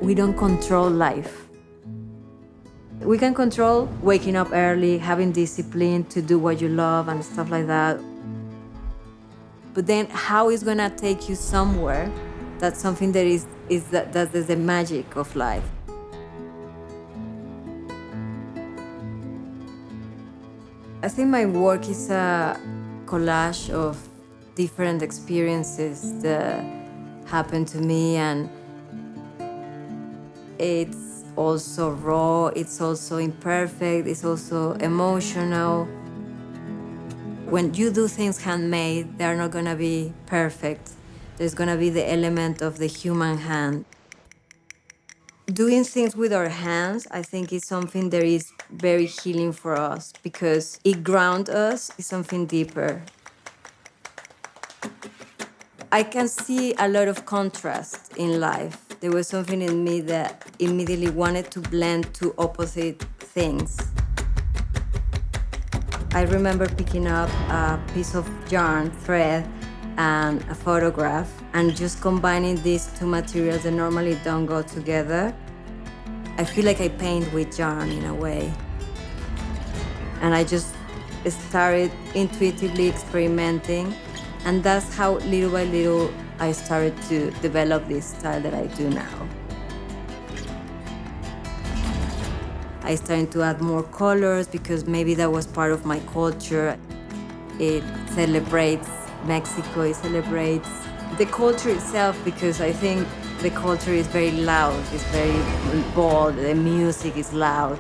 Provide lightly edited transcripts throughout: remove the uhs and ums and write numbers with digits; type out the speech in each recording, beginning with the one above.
we don't control life. We can control waking up early, having discipline to do what you love and stuff like that. But then how it's gonna take you somewhere, that's something that that is the magic of life. I think my work is a collage of different experiences that happened to me, and it's also raw, it's also imperfect, it's also emotional. When you do things handmade, they're not gonna be perfect. There's gonna be the element of the human hand. Doing things with our hands, I think, is something that is very healing for us because it grounds us in something deeper. I can see a lot of contrast in life. There was something in me that immediately wanted to blend two opposite things. I remember picking up a piece of yarn, thread, and a photograph, and just combining these two materials that normally don't go together. I feel like I paint with yarn in a way. And I just started intuitively experimenting, and that's how little by little I started to develop this style that I do now. I started to add more colors because maybe that was part of my culture. It celebrates Mexico, it celebrates the culture itself, because I think the culture is very loud, it's very bold, the music is loud.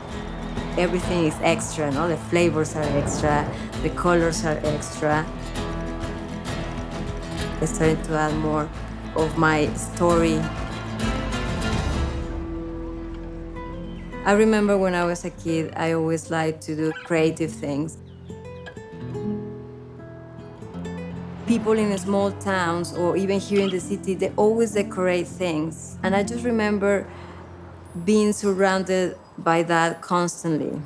Everything is extra, no? The flavors are extra, the colors are extra. I started to add more of my story. I remember when I was a kid, I always liked to do creative things. People in small towns or even here in the city, they always decorate things. And I just remember being surrounded by that constantly.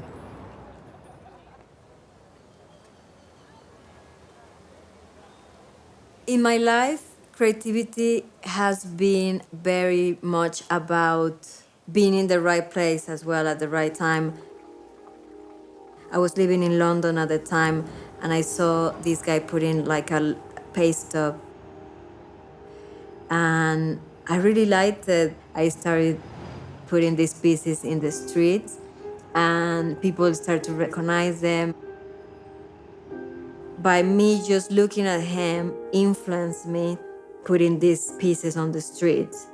In my life, creativity has been very much about being in the right place as well at the right time. I was living in London at the time, and I saw this guy putting like a paste up, and I really liked it. I started putting these pieces in the streets, and people start to recognize them. By me just looking at him influenced me putting these pieces on the streets.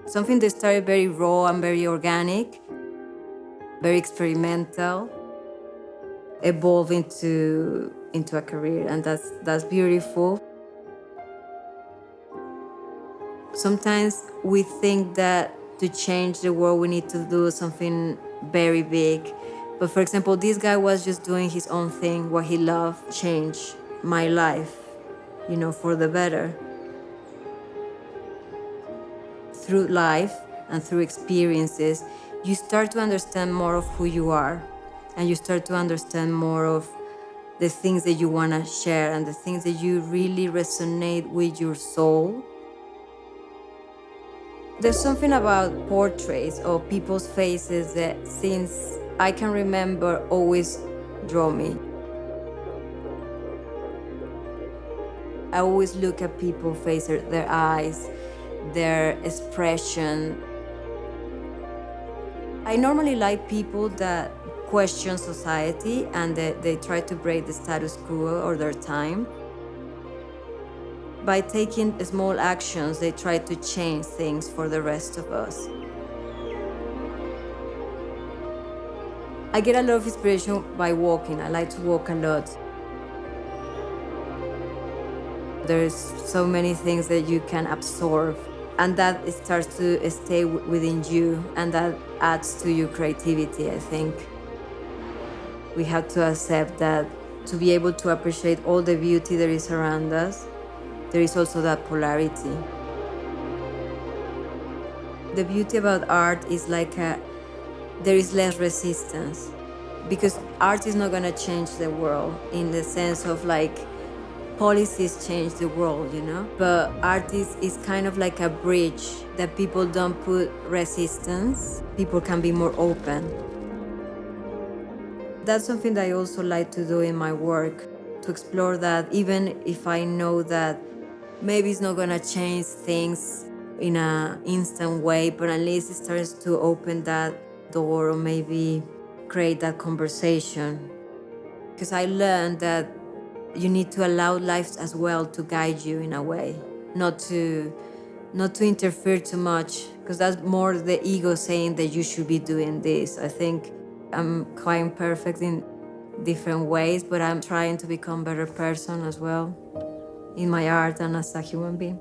Something that started very raw and very organic, very experimental, evolved into a career, and that's beautiful. Sometimes we think that to change the world we need to do something very big. But for example, this guy was just doing his own thing, what he loved, changed my life, for the better. Through life and through experiences, you start to understand more of who you are, and you start to understand more of the things that you want to share and the things that you really resonate with your soul. There's something about portraits or people's faces that, since I can remember, always draw me. I always look at people's faces, their eyes, their expression. I normally like people that question society and they try to break the status quo or their time. By taking small actions, they try to change things for the rest of us. I get a lot of inspiration by walking. I like to walk a lot. There's so many things that you can absorb, and that it starts to stay within you, and that adds to your creativity, I think. We have to accept that to be able to appreciate all the beauty that is around us, there is also that polarity. The beauty about art is there is less resistance, because art is not going to change the world in the sense of policies change the world, you know? But art is kind of like a bridge that people don't put resistance. People can be more open. That's something that I also like to do in my work, to explore that even if I know that maybe it's not gonna change things in an instant way, but at least it starts to open that door or maybe create that conversation. Because I learned that you need to allow life as well to guide you in a way, not to interfere too much, because that's more the ego saying that you should be doing this. I think I'm quite imperfect in different ways, but I'm trying to become a better person as well in my art and as a human being.